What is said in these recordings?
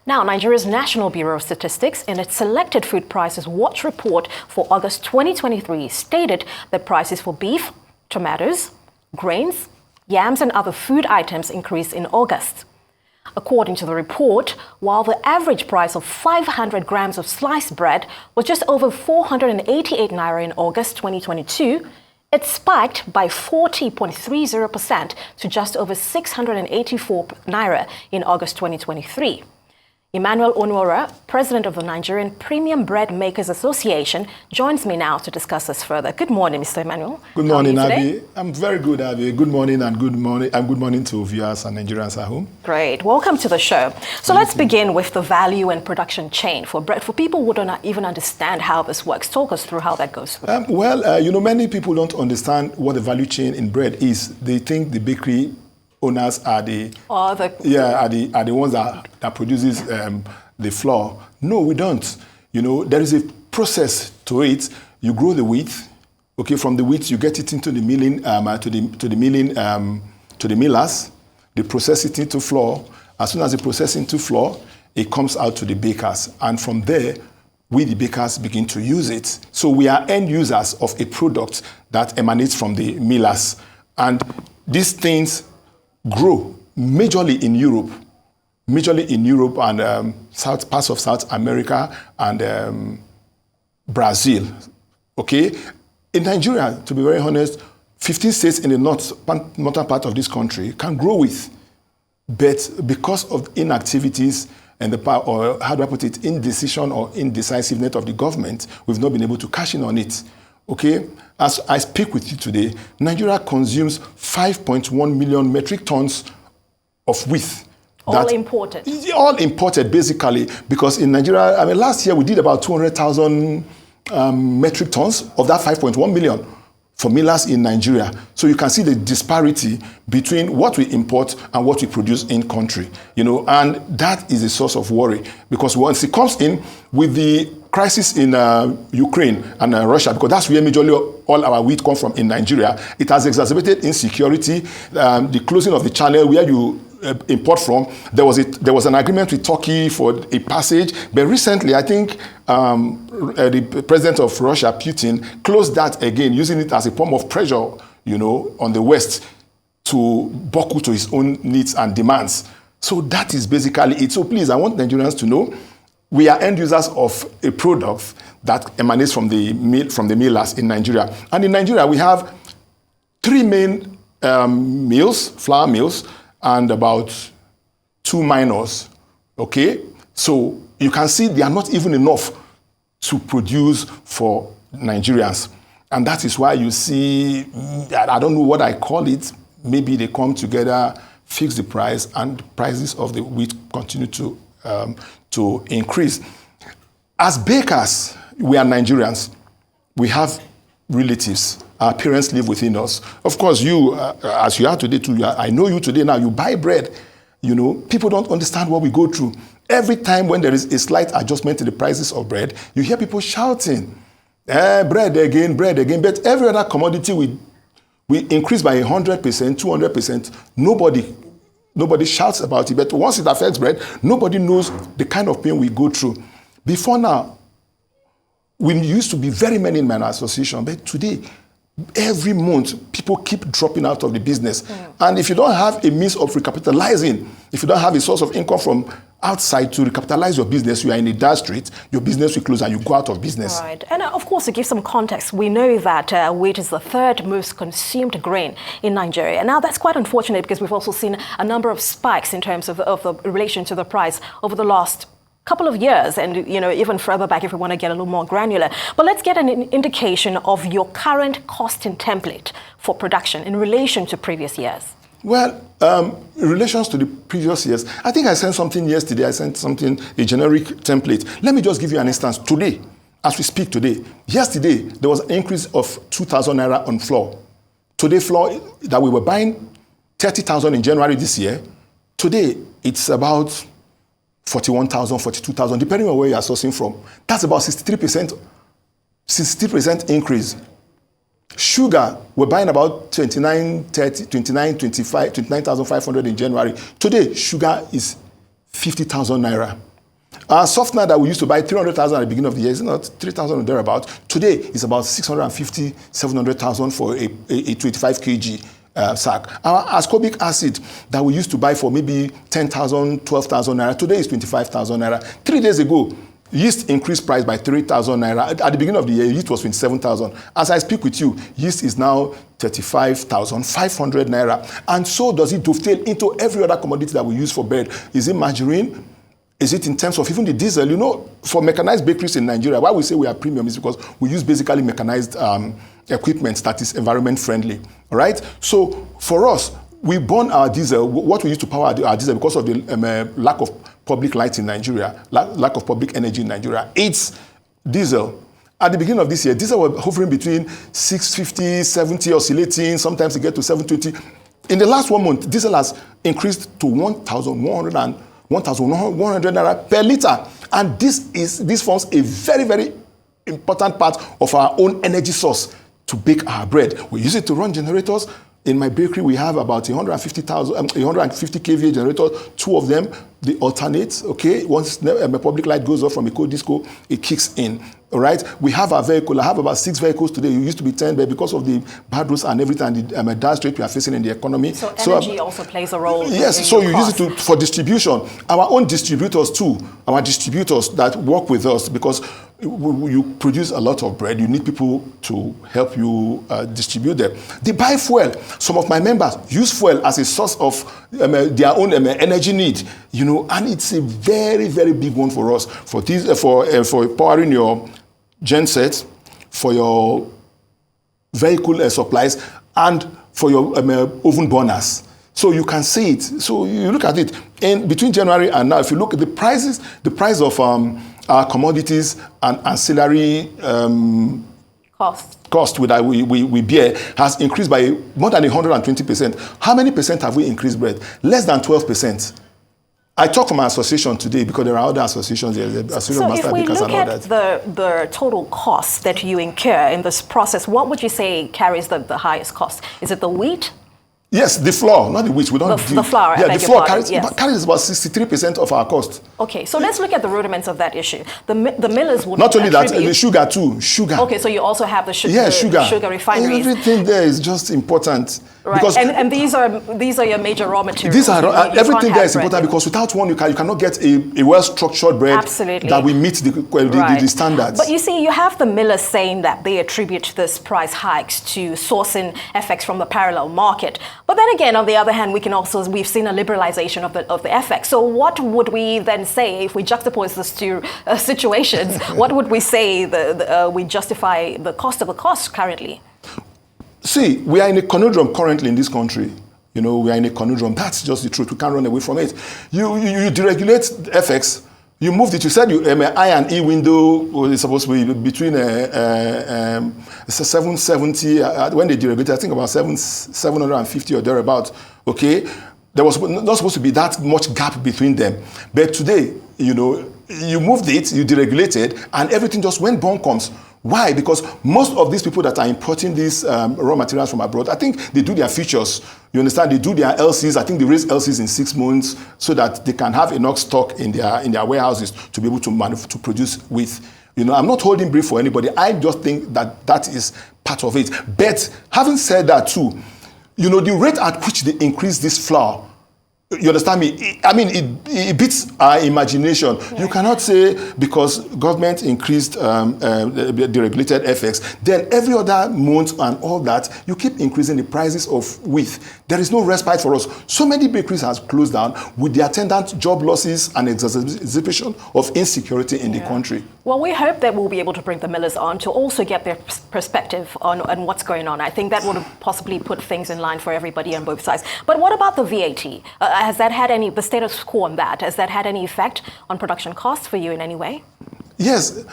Now, Nigeria's National Bureau of Statistics, in its Selected Food Prices Watch report for August 2023, stated that prices for beef, tomatoes, grains, yams and other food items increased in August. According to the report, while the average price of 500 grams of sliced bread was just over 488 naira in August 2022, it spiked by 40.30% to just over 684 naira in August 2023. Emmanuel Onuorah, president of the Nigerian Premium Breadmakers Association, joins me now to discuss this further. Good morning, Mr. Emmanuel. Good morning, Abby. I'm very good, Abby. Good morning and good morning to viewers and Nigerians at home. Great. Welcome to the show. So let's begin with the value and production chain for bread. For people who don't even understand how this works, talk us through how that goes. Many people don't understand what the value chain in bread is. They think the bakery owners are the ones that produces the flour. No, we don't. There is a process to it. You grow the wheat. Okay, from the wheat you get it into the milling to the millers. They process it into flour. As soon as they process into flour, it comes out to the bakers, and from there, we the bakers begin to use it. So we are end users of a product that emanates from the millers, and these things grow majorly in Europe and parts of South America and Brazil. Okay, in Nigeria, to be very honest, 15 states in the northern part of this country can grow with, but because of inactivities and indecision or indecisiveness of the government, we've not been able to cash in on it. Okay, as I speak with you today, Nigeria consumes 5.1 million metric tons of wheat. All imported? All imported, basically, because in Nigeria, last year we did about 200,000 metric tons of that 5.1 million for millers in Nigeria. So you can see the disparity between what we import and what we produce in country, and that is a source of worry, because once it comes in with the crisis in Ukraine and Russia, because that's where majorly all our wheat comes from in Nigeria, it has exacerbated insecurity, the closing of the channel where you import from. There was an agreement with Turkey for a passage, but recently I think the president of Russia, Putin, closed that again, using it as a form of pressure, on the West to buckle to his own needs and demands. So that is basically it. So please, I want Nigerians to know we are end users of a product that emanates from the millers in Nigeria. And in Nigeria, we have three main flour mills, and about 2 minors. Okay, so you can see they are not even enough to produce for Nigerians, and that is why you see, I don't know what I call it. Maybe they come together, fix the price, and prices of the wheat continue to increase. As bakers, we are Nigerians. We have relatives. Our parents live within us. Of course, you, as you are today too, I know you today now, you buy bread. People don't understand what we go through. Every time when there is a slight adjustment to the prices of bread, you hear people shouting, bread again. But every other commodity we increase by 100%, 200%. Nobody shouts about it. But once it affects bread, nobody knows the kind of pain we go through. Before now, we used to be very many in my association, but today, every month, people keep dropping out of the business. And if you don't have a means of recapitalizing, if you don't have a source of income from outside to recapitalize your business, you are in a dire strait, your business will close and you go out of business. Right. And of course, to give some context, we know that wheat is the third most consumed grain in Nigeria. And now that's quite unfortunate, because we've also seen a number of spikes in terms of the relation to the price over the last couple of years, and even further back if we want to get a little more granular. But let's get an indication of your current costing template for production in relation to previous years. Well, in relation to the previous years, I think I sent something yesterday. A generic template. Let me just give you an instance. Today, as we speak today, yesterday, there was an increase of 2,000 naira on flour. Today, flour that we were buying 30,000 in January this year, today, it's about 41,000, 42,000, depending on where you are sourcing from. That's about 63% increase. Sugar, we're buying about 29,500 in January. Today, sugar is 50,000 naira. Our softener that we used to buy 300,000 at the beginning of the year is not 3,000 or thereabout. Today, it's about 650, 700,000 for a 25 kg sack. Our ascorbic acid that we used to buy for maybe 10,000, 12,000 naira, today is 25,000 naira. 3 days ago, yeast increased price by 3,000 naira. At the beginning of the year, yeast was 27,000. As I speak with you, yeast is now 35,500 naira. And so does it dovetail into every other commodity that we use for bread. Is it margarine? Is it in terms of even the diesel? You know, for mechanized bakeries in Nigeria, why we say we are premium is because we use basically mechanized equipment that is environment friendly. All right? So for us, we burn our diesel, what we use to power our diesel because of the lack of public light in Nigeria, lack of public energy in Nigeria. It's diesel. At the beginning of this year, diesel was hovering between 650, 70, oscillating. Sometimes it gets to 720. In the last 1 month, diesel has increased to 1,100 naira per liter. And this forms a very, very important part of our own energy source to bake our bread. We use it to run generators. In my bakery, we have about 150 kVA generators. 2 of them, they alternate, okay? Once a public light goes off from a cold disco, it kicks in, all right? We have our vehicle. I have about 6 vehicles today. It used to be 10, but because of the bad roads and everything, and the dire straits we are facing in the economy. So energy also plays a role. Yes, so you use it for distribution. Our own distributors too, our distributors that work with us, because you produce a lot of bread, you need people to help you distribute them. They buy fuel. Some of my members use fuel as a source of their own energy need, you know, and it's a very, very big one for us. For this, for powering your genset, for your vehicle supplies, and for your oven burners. So you can see it. So you look at it. And between January and now, if you look at the prices, the price of our commodities and ancillary cost we bear has increased by more than 120%. How many percent have we increased bread? Less than 12%. I talk from my association today because there are other associations. There's the Association of Master Bakers and all that. So if we look at the total costs that you incur in this process, what would you say carries the highest cost? Is it the wheat? Yes, the flour, not the wheat. We don't the flour. Yeah, the flour carries about 63% of our cost. Okay, so let's look at the rudiments of that issue. The millers would not only that, the sugar too. Sugar. Okay, so you also have the sugar. Yeah, sugar refineries. Everything there is just important. Right, because and these are your major raw materials. These are everything there is important because without one you cannot get a well-structured bread that will meet the standards. But you see, you have the millers saying that they attribute this price hikes to sourcing effects from the parallel market. But then again, on the other hand, we've seen a liberalization of the FX. So what would we then say if we juxtapose these two situations? What would we say we justify the cost of the cost currently? See, we are in a conundrum currently in this country. You know, we are in a conundrum. That's just the truth. We can't run away from it. You deregulate FX. You moved it. You said I and E window is supposed to be between 770. When they deregulated, I think about 750 or thereabout. Okay, there was not supposed to be that much gap between them. But today, you know, you moved it, you deregulated, and everything just went bonkers. Why? Because most of these people that are importing these raw materials from abroad, I think they do their futures. You understand? They do their LCs. I think they raise LCs in 6 months so that they can have enough stock in their warehouses to be able to produce with. You know, I'm not holding brief for anybody. I just think that is part of it. But having said that too, you know, the rate at which they increase this flour, you understand me? I mean, it beats our imagination. Yeah. You cannot say because government increased the regulated FX, then every other month and all that, you keep increasing the prices of wheat. There is no respite for us. So many bakeries have closed down with the attendant job losses and exacerbation of insecurity in the country. Well, we hope that we'll be able to bring the millers on to also get their perspective on what's going on. I think that would possibly put things in line for everybody on both sides. But what about the VAT? Has that had the status quo on that? Has that had any effect on production costs for you in any way? Yes,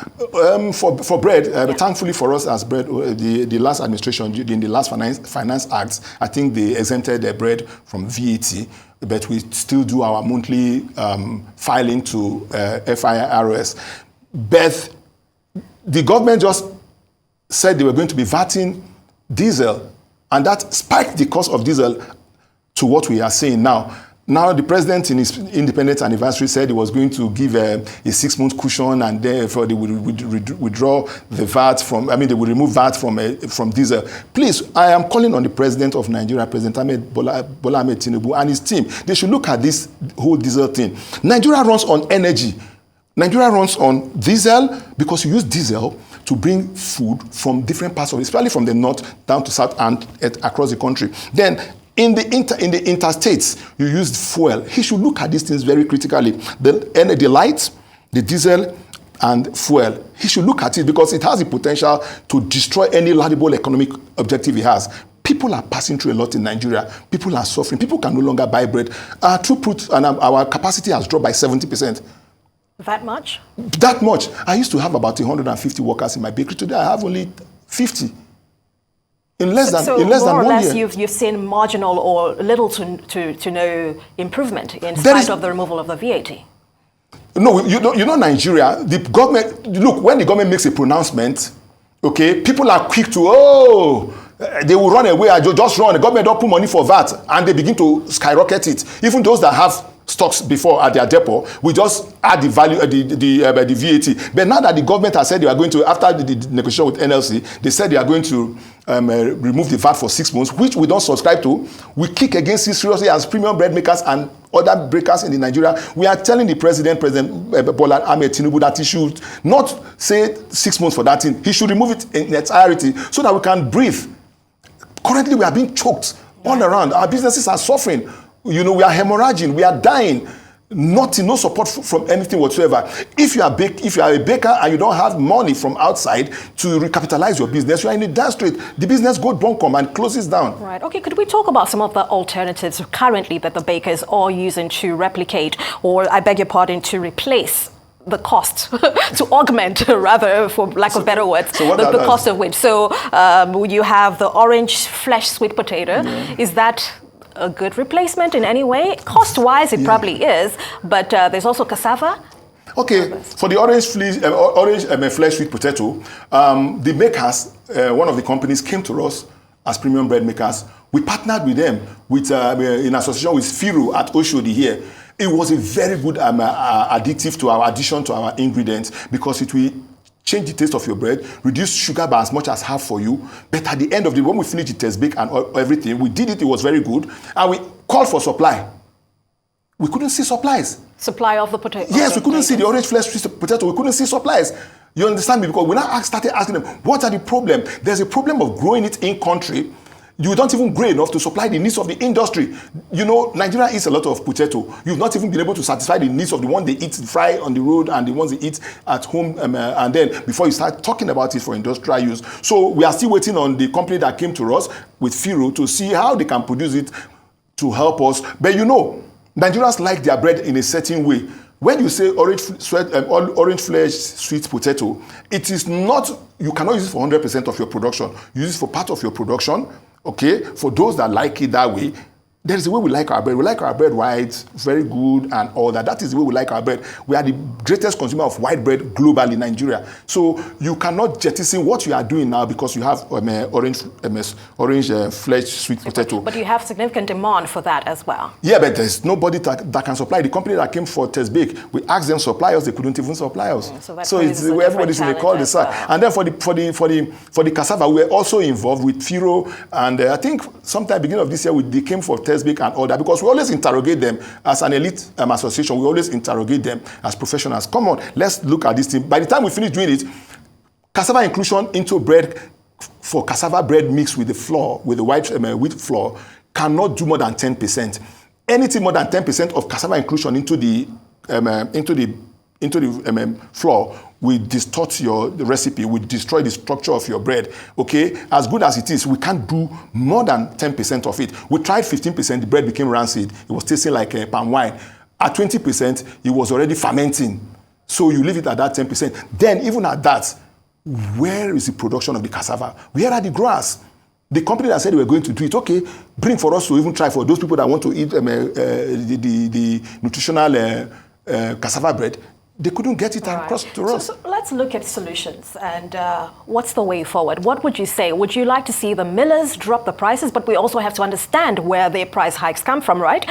for bread, thankfully for us as bread, the last administration, in the last finance acts, I think they exempted their bread from VAT, but we still do our monthly filing to FIRS. But the government just said they were going to be VATing diesel, and that spiked the cost of diesel to what we are seeing now. Now, the president in his independence anniversary said he was going to give a 6-month cushion, and therefore they would withdraw the VAT from, they would remove VAT from diesel. Please, I am calling on the president of Nigeria, President Bola Ahmed Tinubu, and his team. They should look at this whole diesel thing. Nigeria runs on energy. Nigeria runs on diesel because you use diesel to bring food from different parts of it, especially from the north down to south and across the country. Then, in the interstates, you use fuel. He should look at these things very critically. The lights, the diesel, and fuel. He should look at it because it has the potential to destroy any laudable economic objective he has. People are passing through a lot in Nigeria. People are suffering. People can no longer buy bread. Our throughput and our capacity has dropped by 70%. That much? That much. I used to have about 150 workers in my bakery. Today I have only 50. In less than 1 year. So more or less you've seen marginal or little to no improvement in spite of the removal of the VAT. No, you know Nigeria, the government, look, when the government makes a pronouncement, okay, people are quick to, they will run away, just run. The government don't put money for VAT, and they begin to skyrocket it. Even those that have stocks before at their depot, we just add the value, the VAT. But now that the government has said they are going to, after the negotiation with NLC, they said they are going to remove the VAT for 6 months, which we don't subscribe to. We kick against it seriously as premium bread makers and other breakers in Nigeria. We are telling the President Bola Ahmed Tinubu, that he should not say 6 months for that thing. He should remove it in entirety so that we can breathe. Currently, we are being choked all around. Our businesses are suffering. You know, we are hemorrhaging. We are dying. Nothing, no support from anything whatsoever. If you are a baker and you don't have money from outside to recapitalize your business, you are in a dire strait. The business goes bunkum and closes down. Right. Okay. Could we talk about some of the alternatives currently that the bakers are using to replicate, or I beg your pardon, to replace the cost, to augment, rather, for lack of better words, the cost of wheat? So you have the orange flesh sweet potato. Yeah. Is that a good replacement in any way? Cost-wise, it probably is, but there's also cassava. Okay, for the orange flesh sweet potato, the makers, one of the companies came to us as premium bread makers. We partnered with them in association with Firo at Oshodi here. It was a very good additive to our addition to our ingredients, because it will change the taste of your bread, reduce sugar by as much as half for you. But at the end of the day, when we finished the test bake and everything, we did it, it was very good. And we called for supply. We couldn't see supplies. Supply of the potato? Yes, we couldn't see the orange flesh potato. We couldn't see supplies. You understand me? Because we now started asking them, what are the problem? There's a problem of growing it in country. You don't even grow enough to supply the needs of the industry. You know, Nigeria eats a lot of potato. You've not even been able to satisfy the needs of the one they eat fry on the road and the ones they eat at home, and then before you start talking about it for industrial use. So we are still waiting on the company that came to us with Firo to see how they can produce it to help us. But you know, Nigerians like their bread in a certain way. When you say orange flesh sweet potato, it is not, you cannot use it for 100% of your production. You use it for part of your production. Okay, for those that like it that way, there is a way we like our bread. We like our bread white, very good, and all that. That is the way we like our bread. We are the greatest consumer of white bread globally in Nigeria. So you cannot jettison what you are doing now because you have orange flesh sweet potato. But you have significant demand for that as well. Yeah, but there's nobody that can supply. The company that came for test bake, we asked them to supply us. They couldn't even supply us. So it's where everybody's in the call this side. And then for the cassava, we were also involved with Firo, and I think sometime beginning of this year they came for test bake and all that, because we always interrogate them as an elite association. We always interrogate them as professionals. Come on, let's look at this thing. By the time we finish doing it, cassava inclusion into bread for cassava bread mixed with the flour, with the white wheat flour, cannot do more than 10%. Anything more than 10% of cassava inclusion into the flour will distort the recipe, will destroy the structure of your bread. Okay, as good as it is, we can't do more than 10% of it. We tried 15%, the bread became rancid. It was tasting like palm wine. At 20%, it was already fermenting. So you leave it at that 10%. Then even at that, where is the production of the cassava? Where are the growers? The company that said they were going to do it, okay, bring for us to even try for those people that want to eat the nutritional cassava bread. they couldn't get it across to us. So let's look at solutions and what's the way forward? What would you say? Would you like to see the millers drop the prices? But we also have to understand where their price hikes come from, right?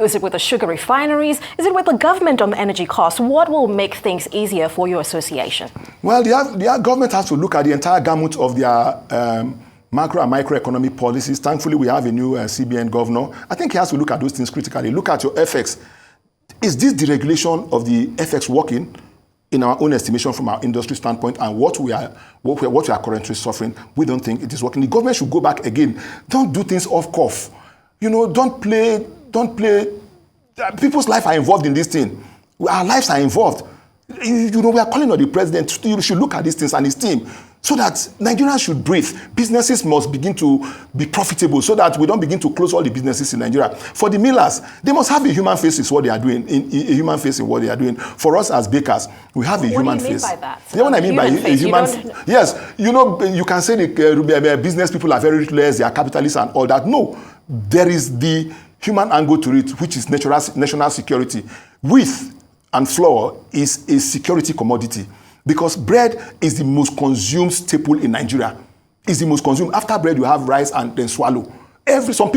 Is it with the sugar refineries? Is it with the government on the energy costs? What will make things easier for your association? Well, the government has to look at the entire gamut of their macro and microeconomic policies. Thankfully, we have a new CBN governor. I think he has to look at those things critically. Look at your FX. Is this deregulation of the FX working in our own estimation from our industry standpoint and what we are currently suffering? We don't think it is working. The government should go back again. Don't do things off cuff. Don't play. People's lives are involved in this thing. Our lives are involved. We are calling on the president. You should look at these things and his team so that Nigerians should breathe. Businesses must begin to be profitable so that we don't begin to close all the businesses in Nigeria. For the millers, they must have a human face in what they are doing. A human face in what they are doing. For us as bakers, we have a human face. What do you mean by that? You know what I mean by a human face? Yes. You can say the business people are very ruthless, they are capitalists and all that. No. There is the human angle to it, which is national security. Wheat and flour is a security commodity. Because bread is the most consumed staple in Nigeria. It's the most consumed. After bread, you have rice and then swallow. Some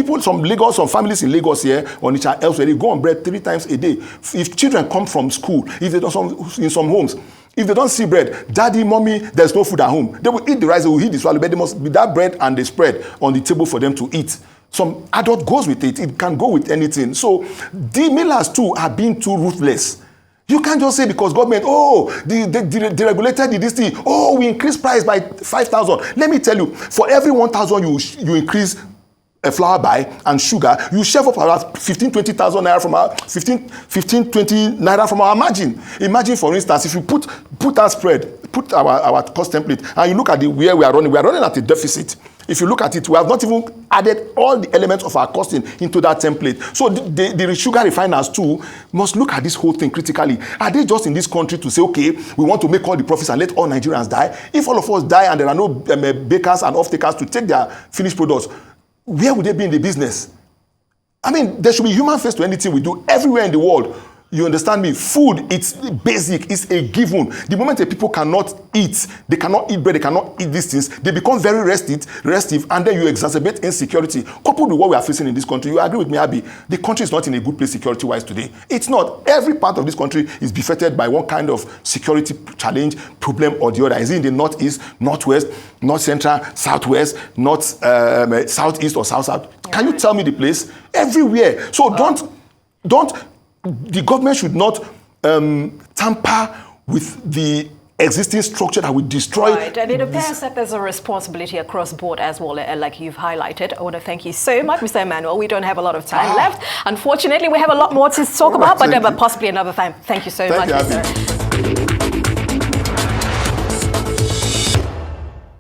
families in Lagos here, Onitsha, elsewhere, they go on bread 3 times a day. If children come from school, if they don't, in some homes, if they don't see bread, daddy, mommy, there's no food at home. They will eat the rice, they will eat the swallow, but there must be that bread and the spread on the table for them to eat. Some adult goes with it. It can go with anything. So the millers too are being too ruthless. You can't just say because government, they regulated this thing, we increased price by 5,000. Let me tell you, for every 1,000 you increase a flour by and sugar, you shave up about 15-20,000 naira from our 15-20 naira from our margin. Imagine, for instance, if you put that spread, put our cost template, and you look at where we are running at a deficit. If you look at it, we have not even added all the elements of our costing into that template. So the sugar refiners too must look at this whole thing critically. Are they just in this country to say, okay, we want to make all the profits and let all Nigerians die? If all of us die and there are no bakers and off-takers to take their finished products, where would they be in the business? I mean, there should be human face to anything we do everywhere in the world. You understand me? Food, it's basic, it's a given. The moment that people cannot eat, they cannot eat bread, they cannot eat these things, they become very restive, and then you exacerbate insecurity. Coupled with what we are facing in this country, you agree with me, Abi? The country is not in a good place security-wise today. It's not. Every part of this country is besetted by one kind of security challenge, problem or the other. Is it in the northeast, northwest, north central, southwest, north, southeast or south? Yeah. Can you tell me the place? Everywhere. So the government should not tamper with the existing structure that would destroy. Right, and it appears that there's a responsibility across board as well, like you've highlighted. I want to thank you so much, Mr. Emmanuel. We don't have a lot of time left. Unfortunately, we have a lot more to talk about, but possibly another time. Thank you so much, Mr.